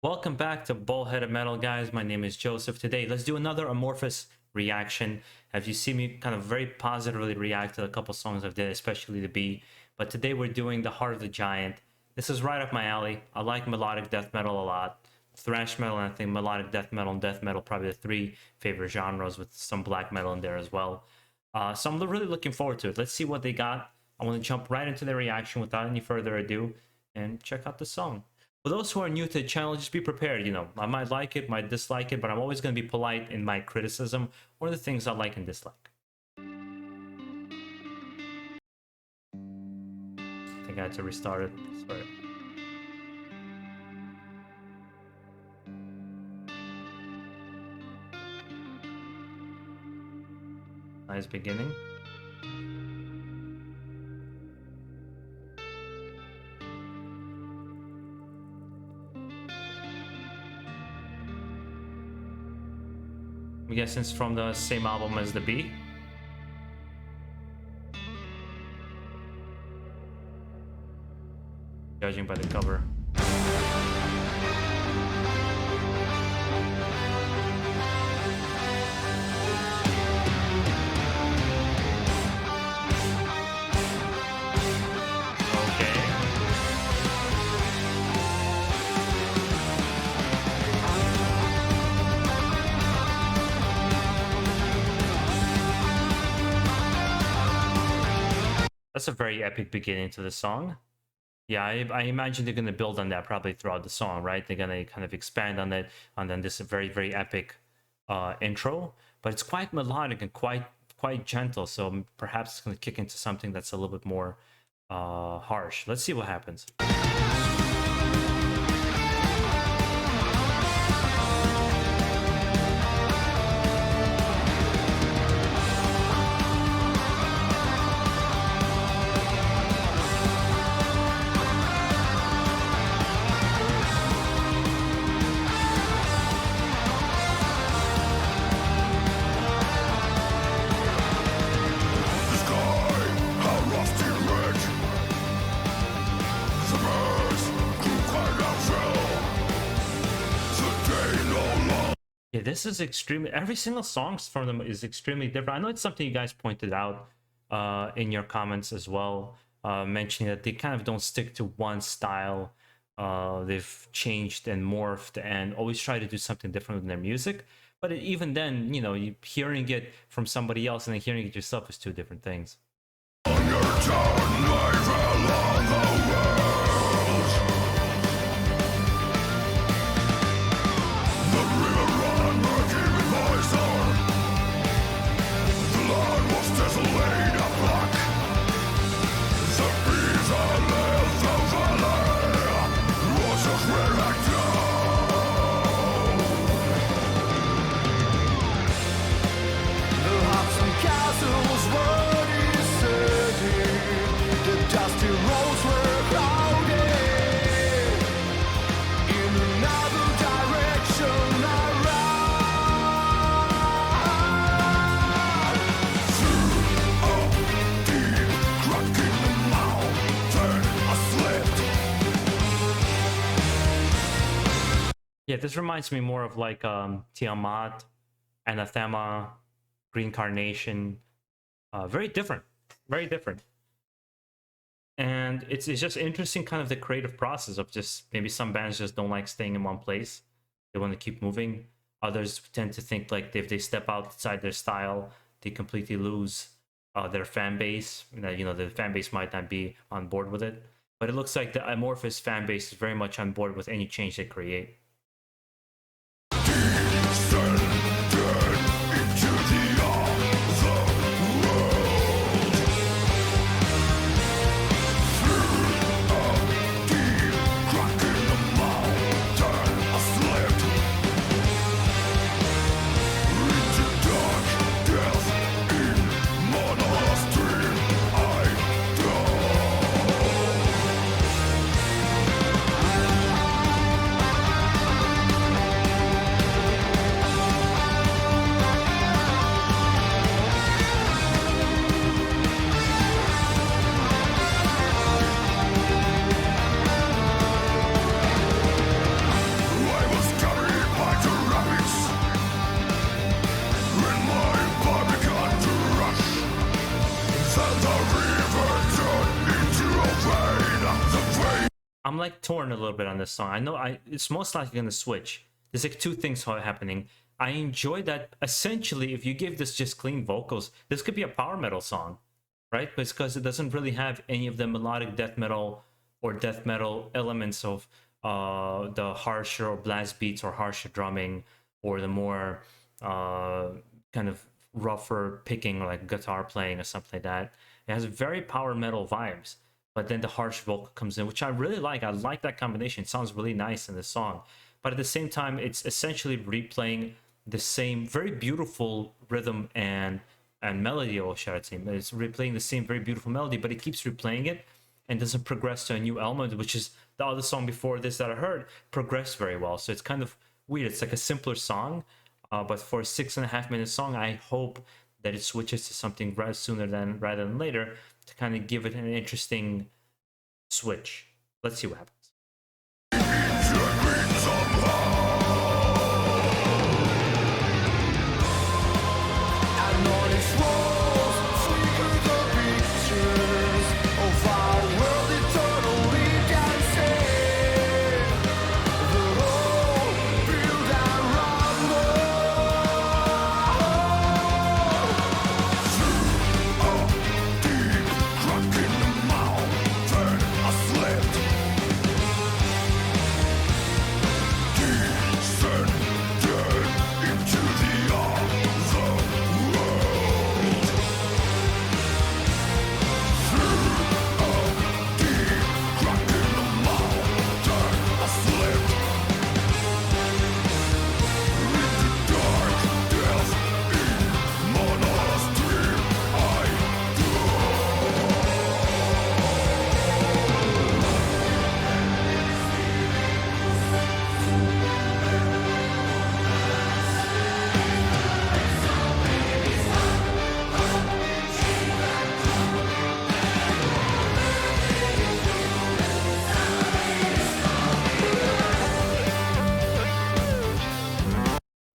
Welcome back to BaldHeaded Metal, guys. My name is Joseph. Today, let's do another Amorphis reaction. As you see me kind of very positively react to a couple songs I've did, especially the B. But today we're doing The Heart of the Giant. This is right up my alley. I like melodic death metal a lot. Thrash metal, and I think melodic death metal and death metal, probably the three favorite genres with some black metal in there as well. So I'm really looking forward to it. Let's see what they got. I want to jump right into the reaction without any further ado and check out the song. For those who are new to the channel, just be prepared. I might like it, might dislike it, but I'm always going to be polite in my criticism or the things I like and dislike. I think I had to restart it. Sorry. Nice beginning. I'm guessing it's from the same album as the B. Judging by the cover. That's a very epic beginning to the song. Yeah, I imagine they're going to build on that probably throughout the song, right? They're going to kind of expand on it, and then this very, very epic intro. But it's quite melodic and quite gentle, so perhaps it's going to kick into something that's a little bit more harsh. Let's see what happens. Yeah, this is extremely, every single song from them is extremely different. I know it's something you guys pointed out in your comments as well, mentioning that they kind of don't stick to one style. They've changed and morphed and always try to do something different with their music. But even then, hearing it from somebody else and then hearing it yourself is two different things. Yeah, this reminds me more of like Tiamat, Anathema, Green Carnation. Very different, very different. And it's just interesting, kind of the creative process of just maybe some bands just don't like staying in one place. They want to keep moving. Others tend to think like if they step outside their style, they completely lose their fan base. The fan base might not be on board with it. But it looks like the Amorphis fan base is very much on board with any change they create. I'm like torn a little bit on this song. I know it's most likely gonna switch. There's like two things happening. I enjoy that essentially if you give this just clean vocals, this could be a power metal song, right? Because it doesn't really have any of the melodic death metal or death metal elements of the harsher or blast beats or harsher drumming or the more kind of rougher picking like guitar playing or something like that. It has very power metal vibes, but then the harsh vocal comes in, which I really like. I like that combination. It sounds really nice in this song, but at the same time it's essentially replaying the same very beautiful rhythm and melody, or should I say, it's replaying the same very beautiful melody, but it keeps replaying it and doesn't progress to a new element, which is the other song before this that I heard progressed very well. So it's kind of weird. It's like a simpler song, but for a 6.5-minute song, I hope that it switches to something sooner rather than later to kind of give it an interesting switch. Let's see what happens.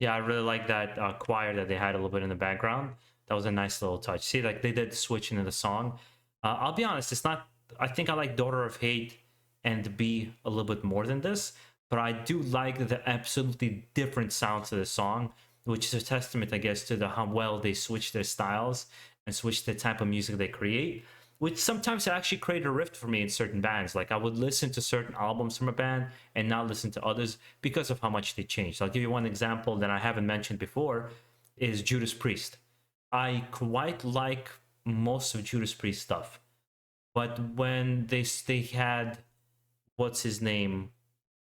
Yeah, I really like that choir that they had a little bit in the background. That was a nice little touch. See, like they did switch into the song. I'll be honest, it's not. I think I like Daughter of Hate and Be a little bit more than this, but I do like the absolutely different sound to the song, which is a testament, I guess, to how well they switch their styles and switch the type of music they create, which sometimes actually create a rift for me in certain bands. Like I would listen to certain albums from a band and not listen to others because of how much they changed. So I'll give you one example that I haven't mentioned before is Judas Priest. I quite like most of Judas Priest stuff, but when they had, what's his name?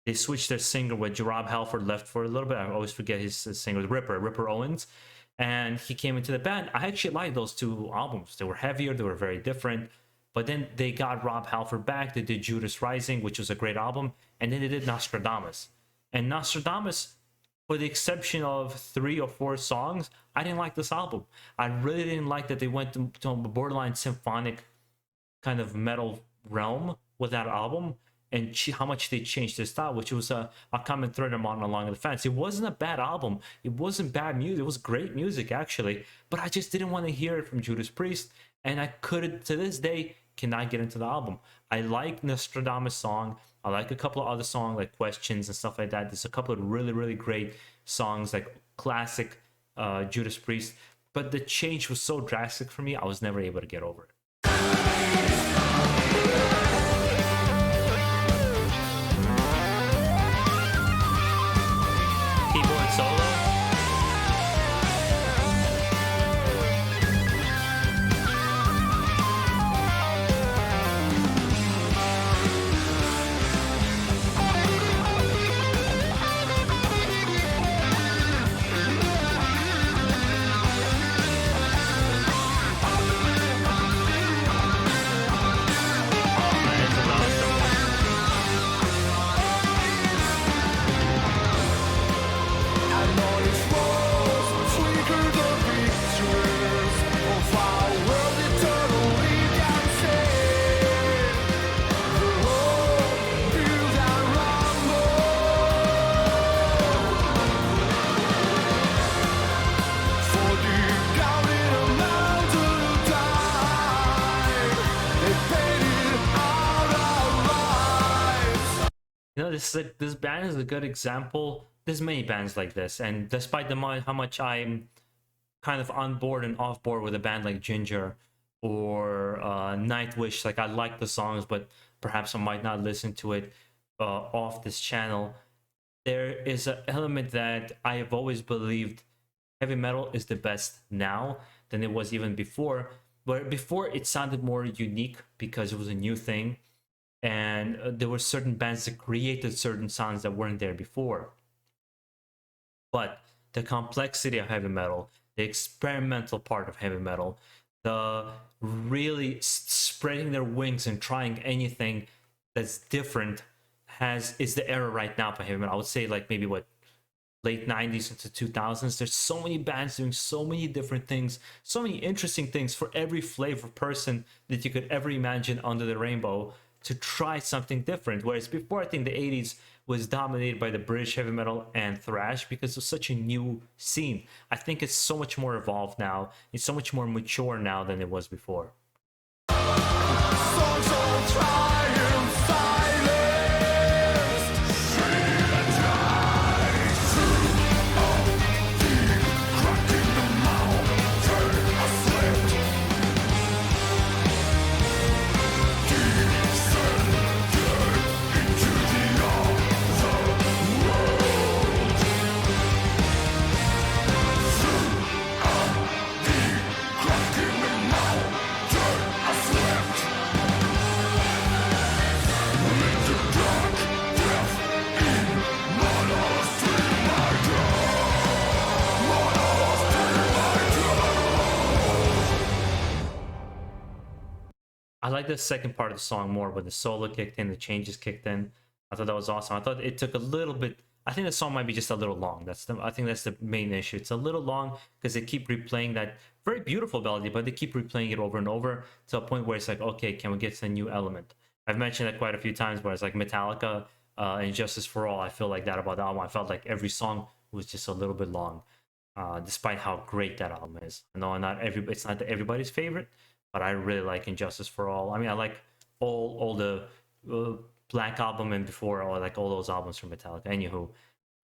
They switched their singer when Rob Halford left for a little bit. I always forget his singer, Ripper Owens. And he came into the band. I actually liked those two albums. They were heavier, they were very different. But then they got Rob Halford back. They did Judas Rising, which was a great album. And then they did Nostradamus. And Nostradamus, for the exception of 3 or 4 songs, I didn't like this album. I really didn't like that they went to a borderline symphonic kind of metal realm with that album, and how much they changed their style, which was a common thread along the fans. It wasn't a bad album. It wasn't bad music. It was great music, actually. But I just didn't want to hear it from Judas Priest. And I couldn't, to this day, cannot get into the album. I like Nostradamus song. I like a couple of other songs like Questions and stuff like that. There's a couple of really, really great songs like classic Judas Priest. But the change was so drastic for me, I was never able to get over it. Keyboard solo. this band is a good example. There's many bands like this, and despite how much I'm kind of on board and off board with a band like Ginger or Nightwish, like I like the songs, but perhaps I might not listen to it off this channel. There is an element that I have always believed heavy metal is the best now than it was even before. Where before it sounded more unique because it was a new thing, and there were certain bands that created certain sounds that weren't there before. But the complexity of heavy metal, the experimental part of heavy metal, the really spreading their wings and trying anything that's different is the era right now for heavy metal. I would say like maybe what, late 90s into 2000s. There's so many bands doing so many different things, so many interesting things for every flavor person that you could ever imagine under the rainbow to try something different. Whereas before, I think the 80s was dominated by the British heavy metal and thrash because it was such a new scene. I think it's so much more evolved now. It's so much more mature now than it was before. I like the second part of the song more when the solo kicked in, the changes kicked in. I thought that was awesome. I thought it took a little bit. I think the song might be just a little long. I think that's the main issue. It's a little long because they keep replaying that very beautiful melody, but they keep replaying it over and over to a point where it's like, okay, can we get to a new element? I've mentioned that quite a few times where it's like Metallica and Justice for All. I feel like that about the album. I felt like every song was just a little bit long, despite how great that album is. I know it's not everybody's favorite, but I really like Injustice for All. I mean, I like all the Black Album and before, or like all those albums from Metallica. Anywho,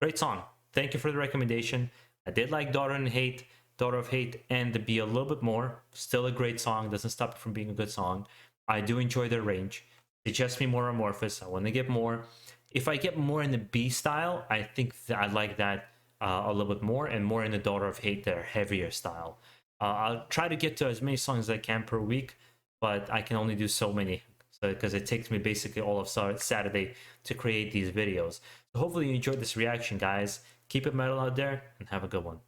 great song. Thank you for the recommendation. I did like Daughter of Hate, and the Be a little bit more. Still a great song. Doesn't stop it from being a good song. I do enjoy their range. Suggest me more Amorphis. I want to get more. If I get more in the B style, I think that I like that a little bit more, and more in the Daughter of Hate, their heavier style. I'll try to get to as many songs as I can per week, but I can only do so many because it takes me basically all of Saturday to create these videos. So hopefully you enjoyed this reaction, guys. Keep it metal out there and have a good one.